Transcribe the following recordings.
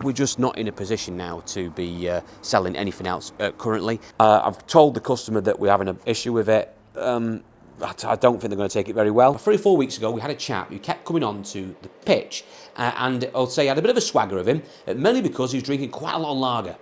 we're just not in a position now to be selling anything else currently. I've told the customer that we're having an issue with it. I don't think they're going to take it very well. 3 or 4 weeks ago, we had a chap who kept coming on to the pitch, and I'll say I had a bit of a swagger of him, mainly because he was drinking quite a lot of lager.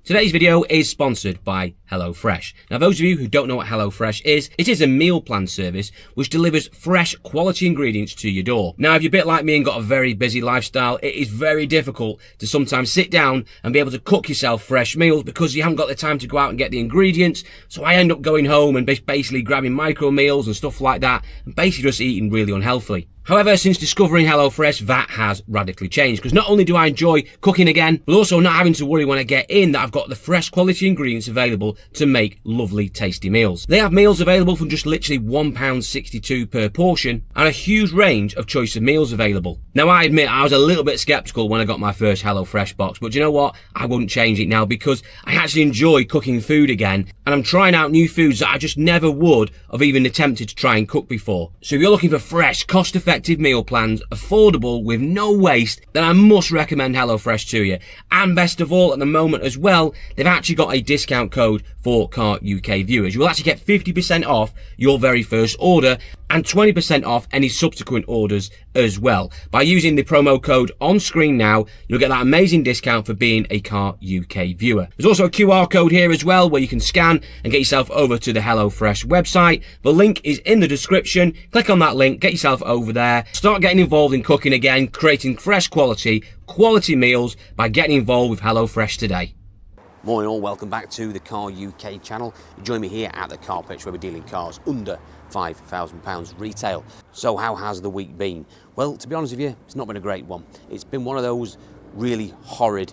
Today's video is sponsored by HelloFresh. Now, those of you who don't know what HelloFresh is, it is a meal plan service which delivers fresh, quality ingredients to your door. Now, if you're a bit like me and got a very busy lifestyle, it is very difficult to sometimes sit down and be able to cook yourself fresh meals because you haven't got the time to go out and get the ingredients. So I end up going home and basically grabbing micro meals and stuff like that and basically just eating really unhealthily. However, since discovering HelloFresh, that has radically changed, because not only do I enjoy cooking again, but also not having to worry when I get in that I've got the fresh quality ingredients available to make lovely tasty meals. They have meals available from just literally £1.62 per portion, and a huge range of choice of meals available. Now, I admit I was a little bit sceptical when I got my first HelloFresh box, but you know what? I wouldn't change it now because I actually enjoy cooking food again, and I'm trying out new foods that I just never would have even attempted to try and cook before. So if you're looking for fresh, cost-effective meal plans, affordable, with no waste, then I must recommend HelloFresh to you. And best of all, at the moment as well, they've actually got a discount code for Car UK viewers. You will actually get 50% off your very first order and 20% off any subsequent orders as well. By using the promo code on screen now, you'll get that amazing discount for being a Car UK viewer. There's also a QR code here as well where you can scan and get yourself over to the HelloFresh website. The link is in the description. Click on that link, get yourself over there, start getting involved in cooking again, creating fresh quality meals by getting involved with HelloFresh today. Morning all, welcome back to the Car UK channel. You join me here at the car pitch where we're dealing cars under £5,000 retail. So how has the week been? Well, to be honest with you, it's not been a great one. It's been one of those really horrid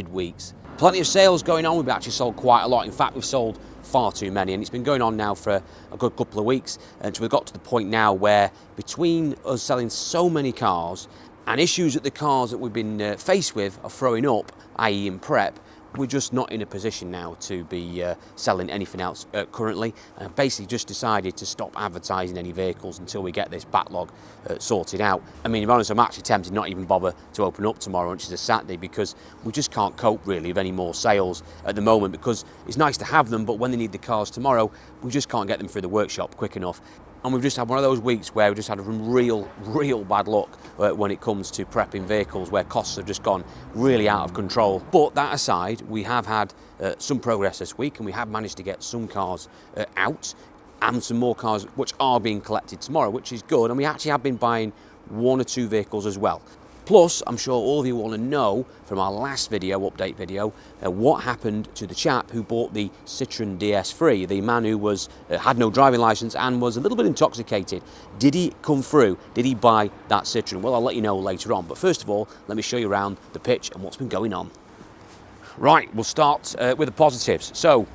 weeks. Plenty of sales going on. We've actually sold quite a lot. In fact, we've sold far too many, and it's been going on now for a good couple of weeks. And so we've got to the point now where between us selling so many cars and issues that the cars that we've been faced with are throwing up, i.e. in prep, we're just not in a position now to be selling anything else currently. And I've basically just decided to stop advertising any vehicles until we get this backlog sorted out. I mean, to be honest, I'm actually tempted not even bother to open up tomorrow, which is a Saturday, because we just can't cope really with any more sales at the moment, because it's nice to have them, but when they need the cars tomorrow, we just can't get them through the workshop quick enough. And we've just had one of those weeks where we've just had real bad luck when it comes to prepping vehicles, where costs have just gone really out of control. But that aside, we have had some progress this week, and we have managed to get some cars out, and some more cars which are being collected tomorrow, which is good. And we actually have been buying 1 or 2 vehicles as well. Plus, I'm sure all of you want to know from our last video, update video, what happened to the chap who bought the Citroën DS3, the man who had no driving licence and was a little bit intoxicated. Did he come through? Did he buy that Citroën? Well, I'll let you know later on. But first of all, let me show you around the pitch and what's been going on. Right, we'll start with the positives. So,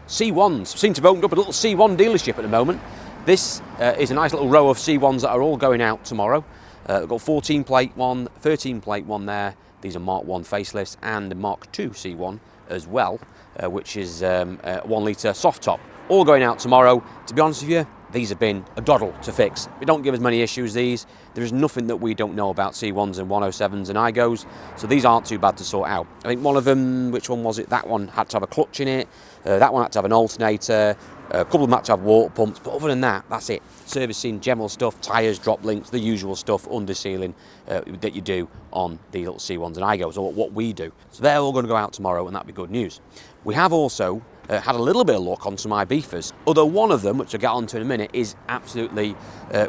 C1s seem to have opened up a little C1 dealership at the moment. This is a nice little row of C1s that are all going out tomorrow. We've got 14 plate one, 13 plate one there. These are Mark 1 facelifts, and the Mark 2 C1 as well, which is a 1 litre soft top. All going out tomorrow. To be honest with you, these have been a doddle to fix. They don't give us many issues, these. There is nothing that we don't know about C1s and 107s and IGOs, so these aren't too bad to sort out. I think one of them, which one was it? That one had to have a clutch in it. That one had to have an alternator. A couple of them had to have water pumps, but other than that, that's it. Servicing, general stuff, tyres, drop links, the usual stuff, under sealing that you do on the little C1s and IGOs, or what we do. So they're all going to go out tomorrow, and that'd be good news. We have also had a little bit of luck on some Ibifas, although one of them, which I'll get onto in a minute, is absolutely,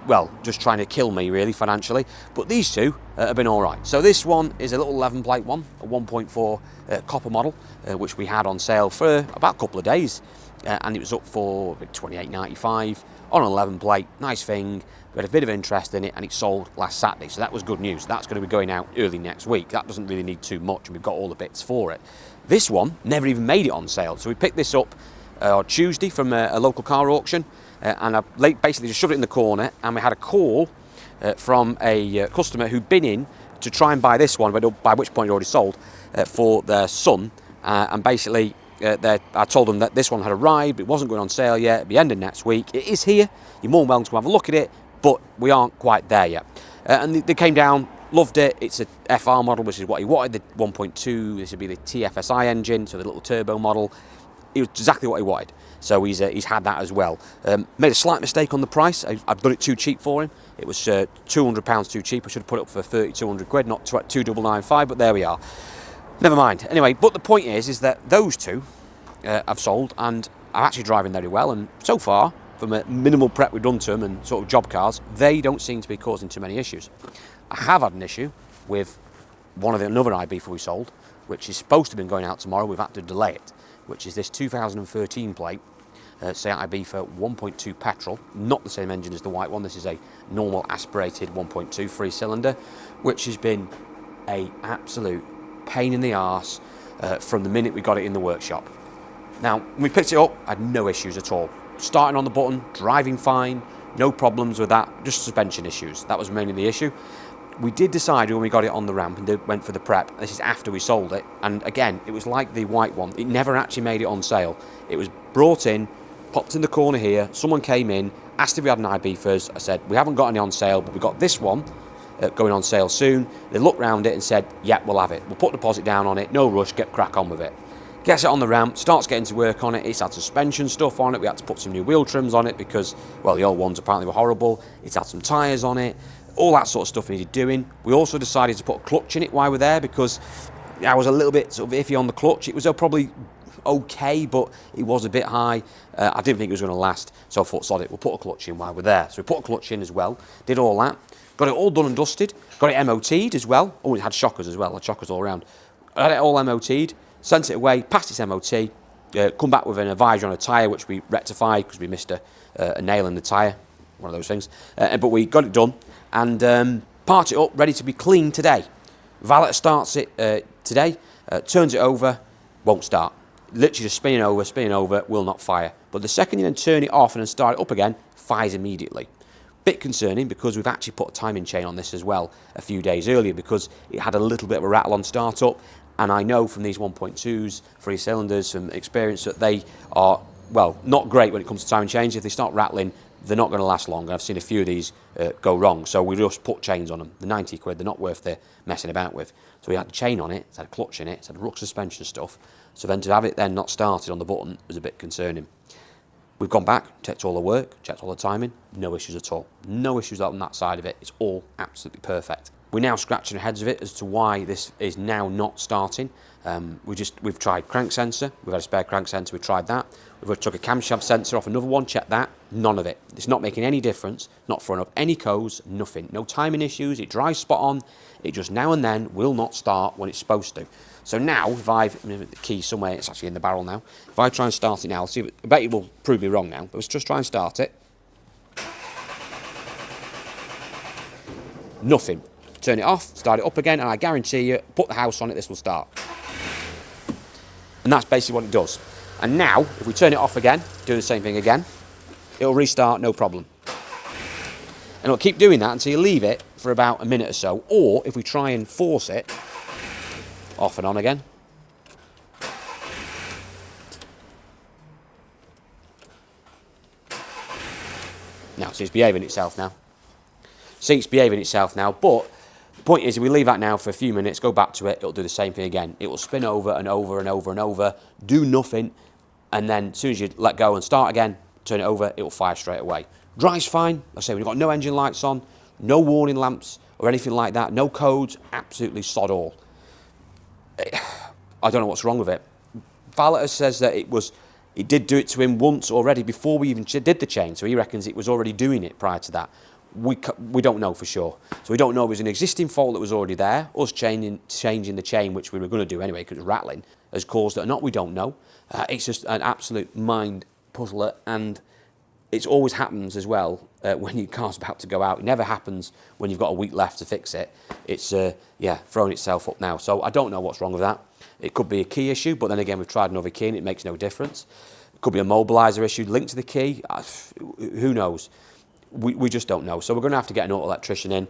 well, just trying to kill me really financially, but these two have been all right. So this one is a little 11 plate one, a 1.4 copper model, which we had on sale for about a couple of days, and it was up for £28.95 on an 11 plate, nice thing. We had a bit of interest in it, and it sold last Saturday, so that was good news. That's going to be going out early next week. That doesn't really need too much, and we've got all the bits for it. This one never even made it on sale, so we picked this up on Tuesday from a local car auction, and I basically just shoved it in the corner, and we had a call from a customer who'd been in to try and buy this one, but by which point it already sold, for their son, and basically I told them that this one had arrived, it wasn't going on sale yet, it'd be ending next week. It is here, you're more than welcome to have a look at it, but we aren't quite there yet. And they came down, loved it. It's a FR model, which is what he wanted. The 1.2, this would be the TFSI engine, so the little turbo model. It was exactly what he wanted. So he's had that as well. Made a slight mistake on the price. I've done it too cheap for him. It was £200 too cheap. I should have put it up for 3,200 quid, not 2,995, but there we are. Never mind. Anyway, but the point is that those two have sold and are actually driving very well. And so far, from a minimal prep we've done to them and sort of job cars, they don't seem to be causing too many issues. I have had an issue with another iBeefer we sold, which is supposed to have been going out tomorrow. We've had to delay it, which is this 2013 plate Seat Ibiza 1.2 petrol, not the same engine as the white one. This is a normal aspirated 1.2 3-cylinder, which has been a absolute pain in the arse from the minute we got it in the workshop. Now, when we picked it up, I had no issues at all. Starting on the button, driving fine, no problems with that, just suspension issues. That was mainly the issue. We did decide when we got it on the ramp and went for the prep, this is after we sold it, and again, it was like the white one. It never actually made it on sale. It was brought in, popped in the corner here, someone came in, asked if we had an iBeefers. I said, we haven't got any on sale, but we got this one going on sale soon. They looked round it and said, yeah, we'll have it. We'll put deposit down on it, no rush, get crack on with it. Gets it on the ramp, starts getting to work on it. It's had suspension stuff on it. We had to put some new wheel trims on it because, well, the old ones apparently were horrible. It's had some tyres on it. All that sort of stuff needed doing. We also decided to put a clutch in it while we're there because I was a little bit sort of iffy on the clutch. It was probably okay, but it was a bit high. I didn't think it was going to last, so I thought, sod it, we'll put a clutch in while we're there. So we put a clutch in as well, did all that, got it all done and dusted, got it MOT'd as well. Oh, it had shockers as well, had shockers all around. I had it all MOT'd, sent it away, passed its MOT, come back with an advisor on a tyre, which we rectified because we missed a nail in the tyre, one of those things. But we got it done and parked it up, ready to be cleaned today. Valet starts it today, turns it over, won't start. Literally just spinning over, will not fire. But the second you then turn it off and then start it up again, fires immediately. Bit concerning because we've actually put a timing chain on this as well a few days earlier because it had a little bit of a rattle on startup. And I know from these 1.2s, 3-cylinders, from experience that they are, well, not great when it comes to timing chains. If they start rattling, they're not going to last long. I've seen a few of these go wrong. So we just put chains on them. The 90 quid, they're not worth the messing about with. So we had a chain on it, it's had a clutch in it, it's had ruck suspension stuff. So then to have it then not started on the button was a bit concerning. We've gone back, checked all the work, checked all the timing, no issues at all. No issues on that side of it. It's all absolutely perfect. We're now scratching our heads of it as to why this is now not starting. We've tried crank sensor, we've had a spare crank sensor, we've tried that. We've took a camshaft sensor off another one, checked that, none of it. It's not making any difference, not throwing up any codes, nothing. No timing issues, it drives spot on, it just now and then will not start when it's supposed to. So now, if the key somewhere, it's actually in the barrel now. If I try and start it now, I bet it will prove me wrong now, but let's just try and start it. Nothing. Turn it off, start it up again, and I guarantee you, put the house on it, this will start. And that's basically what it does. And now, if we turn it off again, do the same thing again, it'll restart, no problem. And it'll keep doing that until you leave it for about a minute or so, or if we try and force it, off and on again. Now, see, it's behaving itself now. But the point is, if we leave that now for a few minutes, go back to it, it'll do the same thing again. It will spin over and over and over and over, do nothing, and then as soon as you let go and start again, turn it over, it will fire straight away. Drives fine. Like I say, we've got no engine lights on, no warning lamps or anything like that, no codes, absolutely sod all. I don't know what's wrong with it. Valet says that it did do it to him once already before we even did the chain, so he reckons it was already doing it prior to that. We don't know for sure. So we don't know if it was an existing fault that was already there, us changing the chain, which we were going to do anyway because it was rattling, has caused it or not, we don't know. It's just an absolute mind puzzler, and it always happens as well when your car's about to go out. It never happens when you've got a week left to fix it. It's, throwing itself up now. So I don't know what's wrong with that. It could be a key issue, but then again, we've tried another key and it makes no difference. It could be a mobiliser issue linked to the key. Who knows? We just don't know. So we're going to have to get an auto electrician in.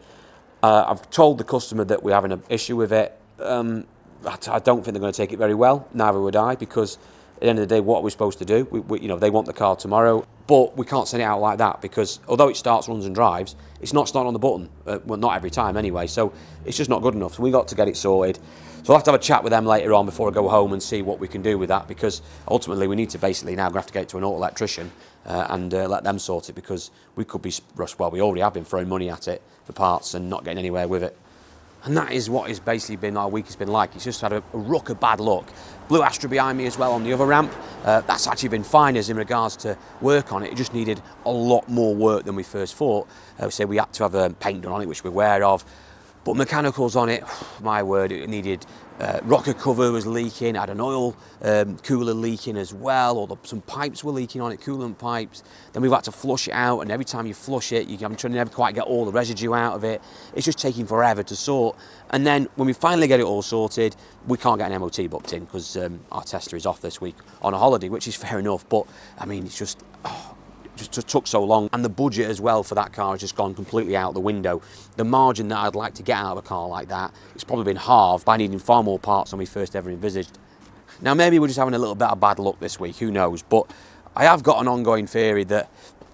I've told the customer that we're having an issue with it. I don't think they're going to take it very well. Neither would I, because the end of the day, what are we supposed to do? You know, they want the car tomorrow, but we can't send it out like that because although it starts, runs and drives, it's not starting on the button. Well, not every time anyway, so it's just not good enough. So we got to get it sorted. So I'll have to have a chat with them later on before I go home and see what we can do with that, because ultimately we need to basically now have to get it to an auto electrician and let them sort it, because we could be, well, we already have been throwing money at it for parts and not getting anywhere with it. And that is what has basically been our week has been like. It's just had a ruck of bad luck. Blue Astra behind me as well on the other ramp. That's actually been fine as in regards to work on it. It just needed a lot more work than we first thought. So we had to have paint done on it, which we're aware of. But mechanicals on it, my word, it needed, rocker cover was leaking, had an oil cooler leaking as well, or some pipes were leaking on it, coolant pipes. Then we've had to flush it out, and every time you flush it, I'm trying to never quite get all the residue out of it. It's just taking forever to sort. And then when we finally get it all sorted, we can't get an MOT booked in because our tester is off this week on a holiday, which is fair enough. But I mean, it's just... just took so long, and the budget as well for that car has just gone completely out the window. The margin that I'd like to get out of a car like that, it's probably been halved by needing far more parts than we first ever envisaged. Now maybe we're just having a little bit of bad luck this week, who knows, but I have got an ongoing theory that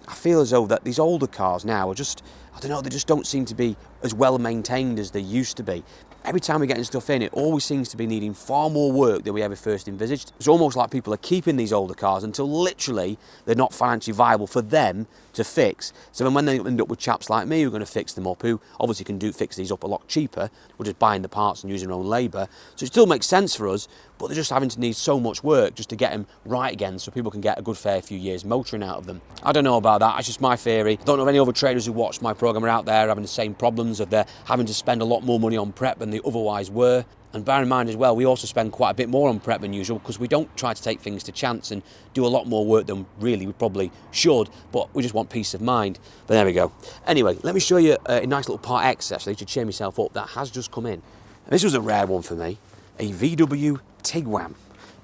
I feel as though that these older cars now are just, I don't know, they just don't seem to be as well maintained as they used to be. Every time we're getting stuff in, it always seems to be needing far more work than we ever first envisaged. It's almost like people are keeping these older cars until literally they're not financially viable for them to fix. So then when they end up with chaps like me who are going to fix them up, who obviously can fix these up a lot cheaper, we're just buying the parts and using our own labour. So it still makes sense for us, but they're just having to need so much work just to get them right again so people can get a good fair few years motoring out of them. I don't know about that, it's just my theory. I don't know if any other traders who watch my programme are out there having the same problems, of they're having to spend a lot more money on prep than they otherwise were. And bear in mind as well, we also spend quite a bit more on prep than usual because we don't try to take things to chance and do a lot more work than really we probably should, but we just want peace of mind. But there we go. Anyway, let me show you a nice little Part X actually to cheer myself up that has just come in. And this was a rare one for me, a VW Tiguan.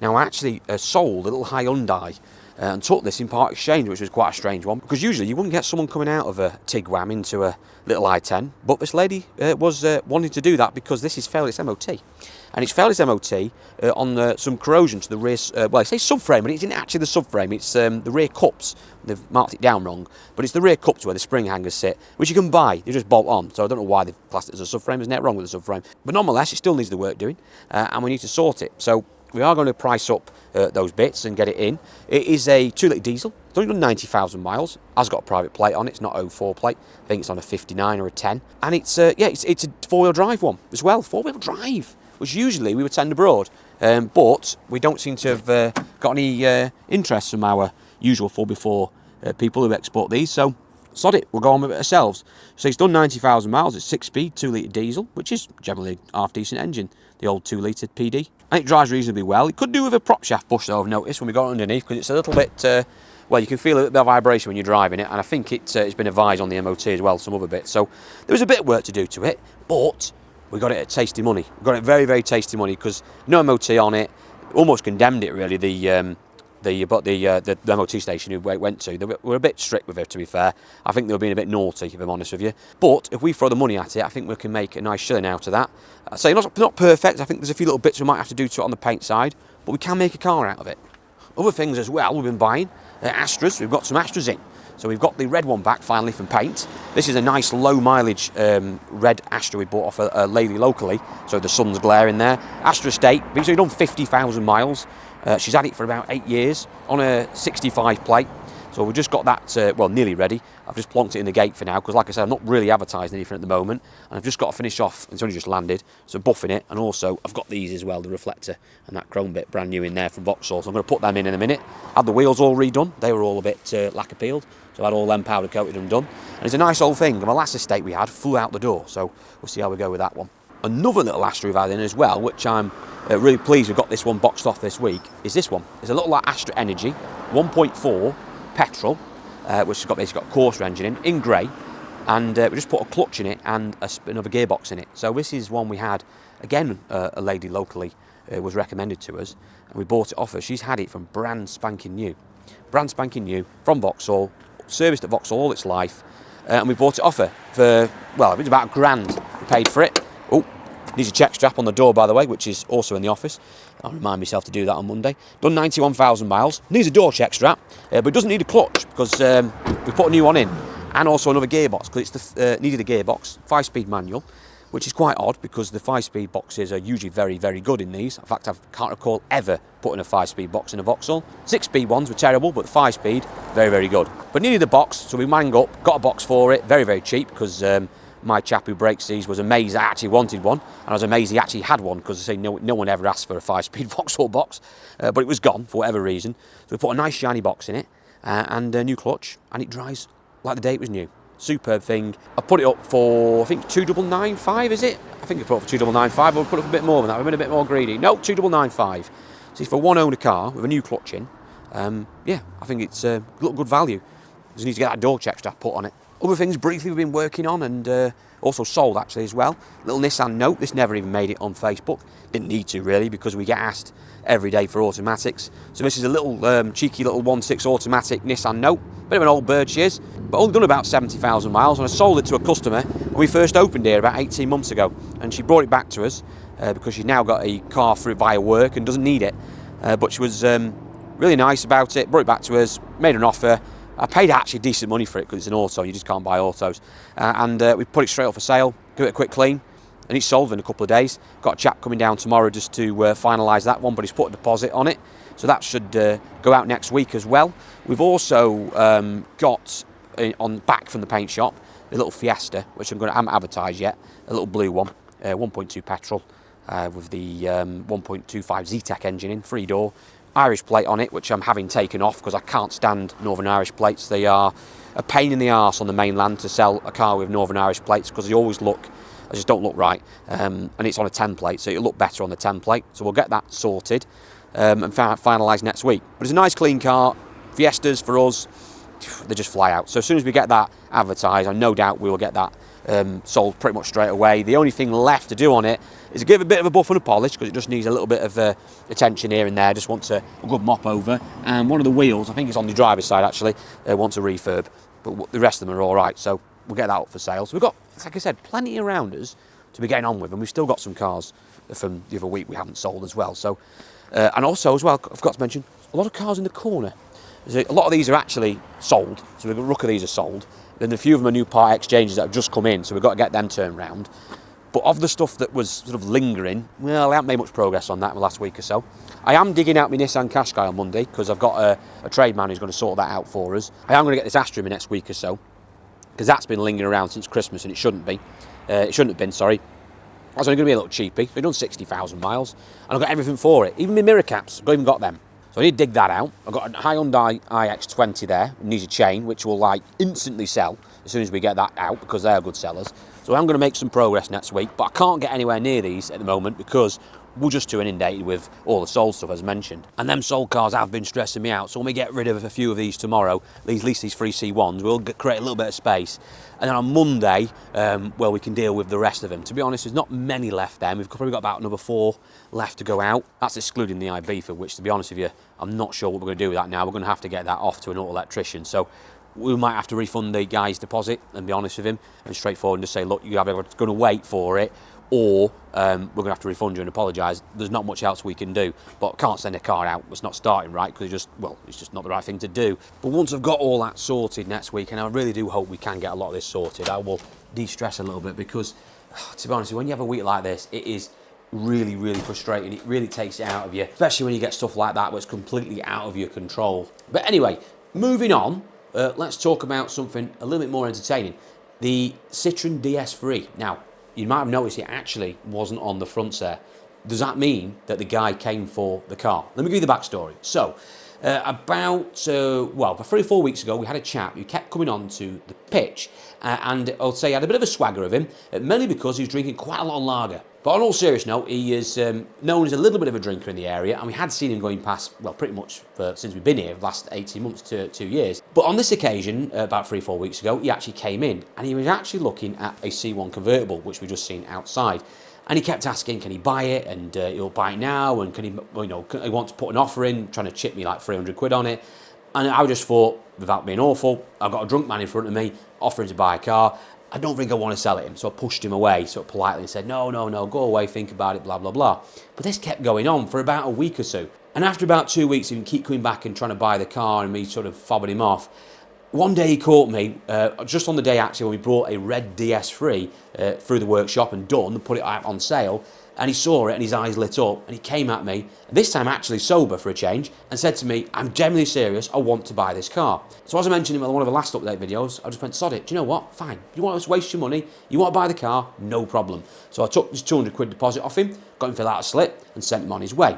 Now I actually sold a little Hyundai and took this in part exchange, which was quite a strange one, because usually you wouldn't get someone coming out of a Tiguan into a little i10, but this lady was wanting to do that because this is failed its MOT. And it's failed its MOT on some corrosion to the rear, well I say subframe, but it's not actually the subframe, it's the rear cups. They've marked it down wrong, but it's the rear cups where the spring hangers sit, which you can buy, you just bolt on, so I don't know why they've classed it as a subframe, there's nothing wrong with the subframe. But nonetheless, it still needs the work doing, and we need to sort it. So we are going to price up those bits and get it in. It is a 2-litre diesel. It's only done 90,000 miles. Has got a private plate on it. It's not 04 plate. I think it's on a 59 or a 10. And it's yeah, it's a 4-wheel drive one as well. 4-wheel drive, which usually we would send abroad, but we don't seem to have got any interest from our usual 4x4 people who export these. So sod it, we'll go on with it ourselves. So it's done 90,000 miles. It's 6-speed, 2-litre diesel, which is generally a half-decent engine. The old 2-litre PD. And it drives reasonably well. It could do with a prop shaft bush, though, I've noticed, when we got underneath, because it's a little bit, well, you can feel a little bit of vibration when you're driving it, and I think it's been advised on the MOT as well, some other bits. So there was a bit of work to do to it, but we got it at tasty money. We got it very, very tasty money, because no MOT on it, almost condemned it, really, the MOT station who we went to. They were a bit strict with it, to be fair. I think they were being a bit naughty, if I'm honest with you. But if we throw the money at it, I think we can make a nice shilling out of that. So not perfect. I think there's a few little bits we might have to do to it on the paint side, but we can make a car out of it. Other things as well, we've been buying Astras. We've got some Astras in. So we've got the red one back finally from paint. This is a nice low mileage red Astra we bought off a lady locally, so the sun's glaring there. Astra Estate, so we've done 50,000 miles. She's had it for about 8 years on a 65 plate. So we've just got that, well, nearly ready. I've just plonked it in the gate for now, because like I said, I'm not really advertising anything at the moment. And I've just got to finish off, it's only just landed, so buffing it. And also, I've got these as well, the reflector and that chrome bit, brand new in there from Vauxhall. So I'm going to put them in a minute. Had the wheels all redone. They were all a bit lacquer peeled. So I had all them powder coated and done. And it's a nice old thing. And my last estate we had flew out the door. So we'll see how we go with that one. Another little Astra we've had in as well, which I'm really pleased we've got this one boxed off this week, is this one. It's a little like Astra Energy, 1.4 petrol, which has basically got a Corsa engine in grey, and we just put a clutch in it and another gearbox in it. So this is one we had, again, a lady locally was recommended to us, and we bought it off her. She's had it from brand spanking new from Vauxhall, serviced at Vauxhall all its life, and we bought it off her for, well, it was about £1,000 we paid for it. Oh, Needs a check strap on the door, by the way, which is also in the office. I'll remind myself to do that on Monday. Done 91,000 miles. Needs a door check strap, but it doesn't need a clutch because we put a new one in. And also another gearbox, because it's needed a gearbox, 5-speed manual, which is quite odd because the 5-speed boxes are usually very, very good in these. In fact, I can't recall ever putting a 5-speed box in a Vauxhall. 6-speed ones were terrible, but the 5-speed, very, very good. But needed a box, so we manged up, got a box for it, very, very cheap, because my chap who breaks these was amazed I actually wanted one, and I was amazed he actually had one, because I say no one ever asked for a 5-speed Vauxhall box, but it was gone for whatever reason. So we put a nice shiny box in it, and a new clutch, and it dries like the day it was new. Superb thing. I put it up for, I think, 2,995, is it? I think I put it up for 2,995, or we'll put it up a bit more than that. We've been a bit more greedy. No, 2,995. So for one owner car with a new clutch in, yeah, I think it's a good value. Just need to get that door check strap put on it. Other things briefly we've been working on, and also sold actually as well. Little Nissan Note. This never even made it on Facebook. Didn't need to really, because we get asked every day for automatics. So this is a little cheeky little 1.6 automatic Nissan Note. Bit of an old bird she is, but only done about 70,000 miles, and I sold it to a customer when we first opened here about 18 months ago, and she brought it back to us because she's now got a car through via work and doesn't need it, but she was really nice about it, brought it back to us, made an offer. I paid actually decent money for it because it's an auto, you just can't buy autos, and we put it straight up for sale, give it a quick clean, and it's sold in a couple of days. Got a chap coming down tomorrow just to finalise that one, but he's put a deposit on it, so that should go out next week as well. We've also got on back from the paint shop a little Fiesta, which I haven't advertised yet, a little blue one, 1.2 petrol with the 1.25 Zetec engine in, 3-door, Irish plate on it, which I'm having taken off because I can't stand Northern Irish plates. They are a pain in the arse on the mainland to sell a car with Northern Irish plates because they always just don't look right, and it's on a 10 plate, so it'll look better on the 10 plate. So we'll get that sorted and finalised next week. But it's a nice clean car. Fiestas for us, they just fly out. So as soon as we get that advertised, I no doubt we will get that sold pretty much straight away. The only thing left to do on it is to give a bit of a buff and a polish, because it just needs a little bit of attention here and there. Just wants a good mop over, and one of the wheels, I think it's on the driver's side actually, wants a refurb, but the rest of them are all right, so we'll get that up for sale. So we've got, like I said, plenty around us to be getting on with, and we've still got some cars from the other week we haven't sold as well. So and also as well, I forgot to mention, a lot of cars in the corner. A lot of these are actually sold, so the ruck of these are sold. Then a few of them are new part exchanges that have just come in, so we've got to get them turned round. But of the stuff that was sort of lingering, well, I haven't made much progress on that in the last week or so. I am digging out my Nissan Qashqai on Monday, because I've got a trade man who's going to sort that out for us. I am going to get this Astra in the next week or so, because that's been lingering around since Christmas, and it shouldn't be. It shouldn't have been, sorry. That's only going to be a little cheapy. We've done 60,000 miles, and I've got everything for it. Even my mirror caps, I've even got them. So I need to dig that out. I've got a Hyundai iX20 there, it needs a chain, which will like instantly sell as soon as we get that out, because they are good sellers. So I'm going to make some progress next week, but I can't get anywhere near these at the moment because we're just too inundated with all the sold stuff as mentioned. And them sold cars have been stressing me out, so when we get rid of a few of these tomorrow, at least these 3C1s, we'll create a little bit of space. And then on Monday, well, we can deal with the rest of them. To be honest, there's not many left then. We've probably got about another 4 left to go out. That's excluding the IB, for which, to be honest with you, I'm not sure what we're going to do with that now. We're going to have to get that off to an auto electrician. So we might have to refund the guy's deposit and be honest with him and straightforward and just say, look, you're either going to wait for it, or we're going to have to refund you and apologise. There's not much else we can do, but I can't send a car out. It's not starting right because it's just not the right thing to do. But once I've got all that sorted next week, and I really do hope we can get a lot of this sorted, I will de-stress a little bit, because to be honest, when you have a week like this, it is really, really frustrating. It really takes it out of you, especially when you get stuff like that where it's completely out of your control. But anyway, moving on, let's talk about something a little bit more entertaining. The Citroen DS3. Now, you might have noticed it actually wasn't on the fronts there. Does that mean that the guy came for the car? Let me give you the backstory. So, about 3 or 4 weeks ago, we had a chap who kept coming on to the pitch, and I'll say he had a bit of a swagger of him, mainly because he was drinking quite a lot of lager. But on all serious note, he is known as a little bit of a drinker in the area, and we had seen him going past, well, pretty much since we've been here, the last 18 months to 2 years. But on this occasion, about 3 or 4 weeks ago, he actually came in, and he was actually looking at a C1 convertible, which we just seen outside. And he kept asking, can he buy it? And he'll buy it now, and can he, he wants to put an offer in, trying to chip me like 300 quid on it. And I just thought, without being awful, I've got a drunk man in front of me offering to buy a car. I don't think I want to sell it him. So I pushed him away sort of politely and said, no, go away, think about it, blah, blah, blah. But this kept going on for about a week or so. And after about 2 weeks of him keep coming back and trying to buy the car and me sort of fobbing him off, one day he caught me, just on the day actually when we brought a red DS3 through the workshop and done, put it out on sale, and he saw it and his eyes lit up and he came at me, this time actually sober for a change, and said to me, I'm genuinely serious, I want to buy this car. So as I mentioned in one of the last update videos, I just went, sod it, do you know what, fine, you want to waste your money, you want to buy the car, no problem. So I took this 200 quid deposit off him, got him to fill out a slip and sent him on his way.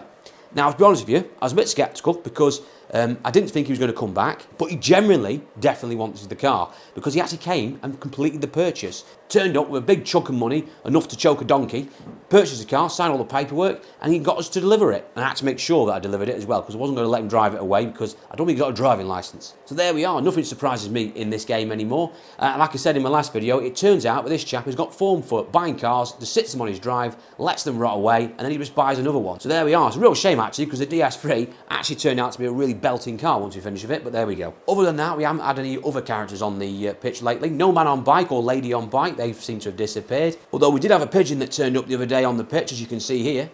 Now, to be honest with you, I was a bit sceptical because I didn't think he was going to come back, but he genuinely, definitely wanted the car because he actually came and completed the purchase. Turned up with a big chunk of money, enough to choke a donkey, purchased the car, signed all the paperwork, and he got us to deliver it. And I had to make sure that I delivered it as well because I wasn't going to let him drive it away because I don't think he got a driving licence. So there we are, nothing surprises me in this game anymore. Like I said in my last video, it turns out that this chap has got form for buying cars, just sits them on his drive, lets them rot away, and then he just buys another one. So there we are. It's a real shame actually because the DS3 actually turned out to be a really belting car once we finish with it, but there we go. Other than that, we haven't had any other characters on the pitch lately. No man on bike or lady on bike, they seem to have disappeared. Although we did have a pigeon that turned up the other day on the pitch, as you can see here.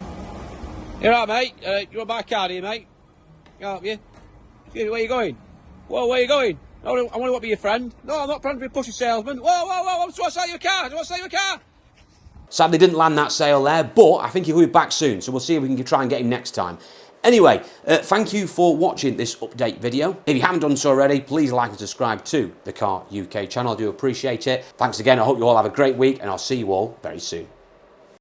You're right, mate. You want to buy a car here, mate? Can I help you? Excuse me, where are you going? Whoa, where are you going? I want to be your friend. No, I'm not trying to be a pushy salesman. Whoa, I want to sell you a car. Do you want to sell you a car? Sadly, didn't land that sale there, but I think he'll be back soon, so we'll see if we can try and get him next time. Anyway, thank you for watching this update video. If you haven't done so already, please like and subscribe to the Car UK channel. I do appreciate it. Thanks again. I hope you all have a great week, and I'll see you all very soon.